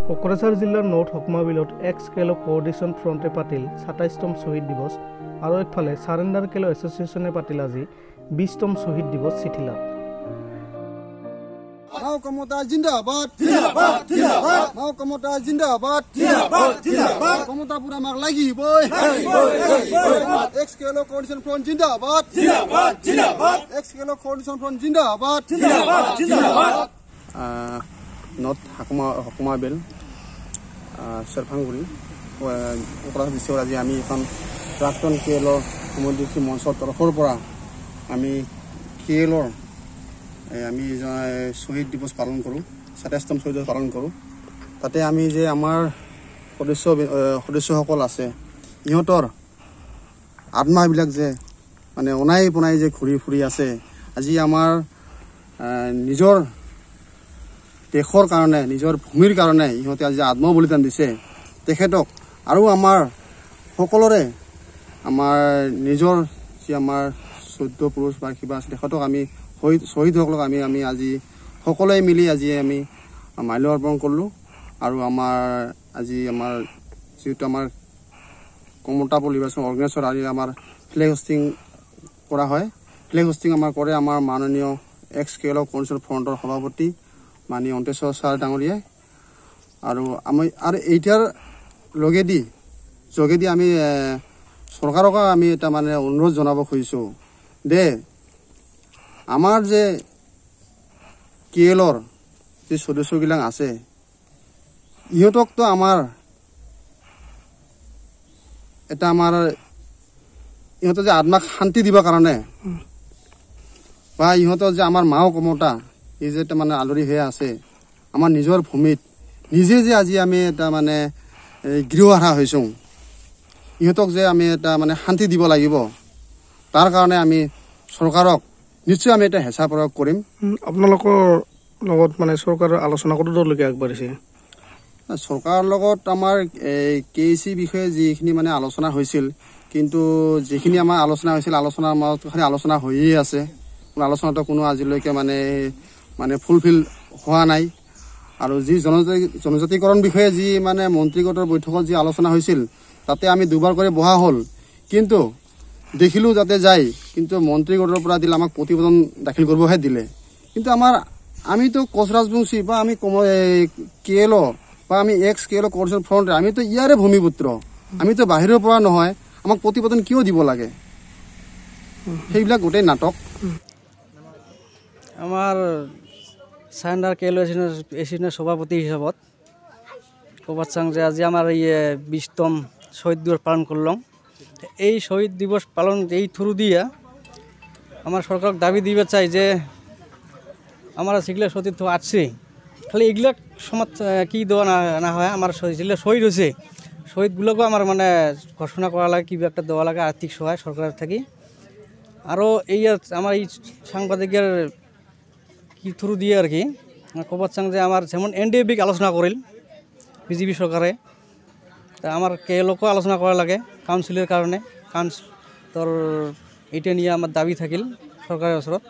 কোকৰাঝাৰ জিলাৰ নৰ্থ হকমা বিলত x কেলো coordination ফ্ৰণ্টে পাতিল ২৭তম শ্বহীদ দিৱস আৰু একফালে সাৰেণ্ডাৰ কেলো এছ'চিয়েশ্যনে পাতিল আজি ২০তম শ্বহীদ দিৱস চিঠিলাত। মাও কমতা জিন্দাবাদ জিন্দাবাদ জিন্দাবাদ মাও কমতা জিন্দাবাদ জিন্দাবাদ জিন্দাবাদ কমতা পুরা মাক লাগিবই এক্স কেলো কোঅৰ্ডিনেশ্যন ফ্ৰণ্ট জিন্দাবাদ জিন্দাবাদ জিন্দাবাদ এক্স কেলো কোঅৰ্ডিনেশ্যন ফ্ৰণ্ট জিন্দাবাদ জিন্দাবাদ জিন্দাবাদ নৰ্থ হকমা বিল চেৰফাংগুৰি কোকৰাঝাৰ ডিষ্ট্ৰিক্টত আজি আমি এখন প্ৰাক্তন কেএলৰ সমুদ্ৰী মঞ্চৰ তৰফৰ পৰা আমি কেএলৰ আমি শ্বহীদ দিৱস পালন কৰোঁ, ২৭তম শ্বহীদ দিৱস পালন কৰোঁ। তাতে আমি যে আমাৰ সদস্যসকল আছে ইহঁতৰ আত্মাবিলাক যে মানে অনাই বনাই যে ঘূৰি ফুৰি আছে, আজি আমাৰ নিজৰ দেশৰ কাৰণে নিজৰ ভূমিৰ কাৰণে ইহঁতে আজি আত্মবলিদান দিছে। তেখেতক আৰু আমাৰ সকলোৰে আমাৰ নিজৰ যি আমাৰ ১৪ পুৰুষ বা কিবা আছে তেখেতক আমি শ্বহীদসকলক আমি আজি সকলোৱে মিলি আজি আমি মাল্য অৰ্পণ কৰিলোঁ। আৰু আমাৰ আজি আমাৰ যিহেতু আমাৰ কমতা লিবাৰেশ্যন অৰ্গেনাইজেশ্যন আজি আমাৰ ফ্লেগ হোষ্টিং কৰা হয়। ফ্লেগ হোষ্টিং আমাৰ কৰে আমাৰ মাননীয় এক্স কেলো কোঅৰ্ডিনেশ্যন ফ্ৰণ্টৰ সভাপতি মাননীয় অন্তেশ্বৰ ছাৰ ডাঙৰীয়াই। আৰু আমি আৰু এইটাৰ যোগেদি আমি চৰকাৰক আমি এটা মানে অনুৰোধ জনাব খুজিছোঁ যে আমাৰ যে কেএলৰ যি সদস্যবিলাক আছে ইহঁতকতো আমাৰ এটা আমাৰ ইহঁতৰ যে আত্মাক শান্তি দিবৰ কাৰণে বা ইহঁতৰ যে আমাৰ মাও কমতা এই যে এটা মানে আলৰি হৈ আছে আমাৰ নিজৰ ভূমিত নিজে যে আজি আমি এটা মানে গৃহহাৰা হৈছোঁ, ইহঁতক যে আমি এটা মানে শান্তি দিব লাগিব, তাৰ কাৰণে আমি চৰকাৰক নিশ্চয় আমি এটা হেঁচা প্ৰয়োগ কৰিম। আপোনালোকৰ লগত মানে চৰকাৰৰ আলোচনা কৰোঁতে আগবাঢ়িছে? চৰকাৰৰ লগত আমাৰ KC বিষয়ে যিখিনি মানে আলোচনা হৈছিল, কিন্তু যিখিনি আমাৰ আলোচনা হৈছিল আলোচনাৰ মাজত খালি আলোচনা হৈয়ে আছে, আলোচনাটো কোনো আজিলৈকে মানে ফুলফিল হোৱা নাই। আৰু যি জনজাতিকৰণ বিষয়ে যি মানে মন্ত্ৰীগোটৰ বৈঠকত যি আলোচনা হৈছিল তাতে আমি দুবাৰ কৰি বহা হ'ল, কিন্তু দেখিলোঁ যাতে যায়, কিন্তু মন্ত্ৰীগোটৰ পৰা দিলে আমাক প্ৰতিবেদন দাখিল কৰিবহে দিলে। কিন্তু আমিতো কোচ ৰাজবংশী বা আমি কেএলঅ বা আমি এক্স কেএলঅ কোঅৰ্ডিনেশ্যন ফ্ৰণ্ট আমিতো ইয়াৰে ভূমিপুত্ৰ, আমিতো বাহিৰৰ পৰা নহয়, আমাক প্ৰতিবেদন কিয় দিব লাগে? সেইবিলাক গোটেই নাটক। আমাৰ সাৰেণ্ডাৰ কেএলঅ এছ'চিয়েশ্যনৰ সভাপতি হিচাপত ক'ব চাওঁ যে আজি আমাৰ এই ২০তম শ্বহীদ দিৱস পালন করলাম। এই শহীদ দিবস পালন এই থ্রু দিয়ে আমার সরকার দাবি দিবে চাই যে আমরা সেগুলো সতীর্থ আসছে, খালি এগুলো সমাজ কি দেওয়া না হয়, আমার যেগুলো শহীদ হয়েছে শহীদগুলোকেও আমার মানে ঘোষণা করা লাগে, কী একটা দেওয়া লাগে আর্থিক সহায় সরকারের থাকি। আরও এই আমার এই সাংবাদিকের কি থ্রু দিয়ে আর কি খবর চাং যে আমার যেমন NDA আলোচনা করিল বিজেপি সরকারে, তা আমার কেএলঅকেও আলোচনা করা লাগে কাউন্সিলের কারণে, তোর এইটা নিয়ে আমার দাবি থাকিল সরকারের ওচৰত।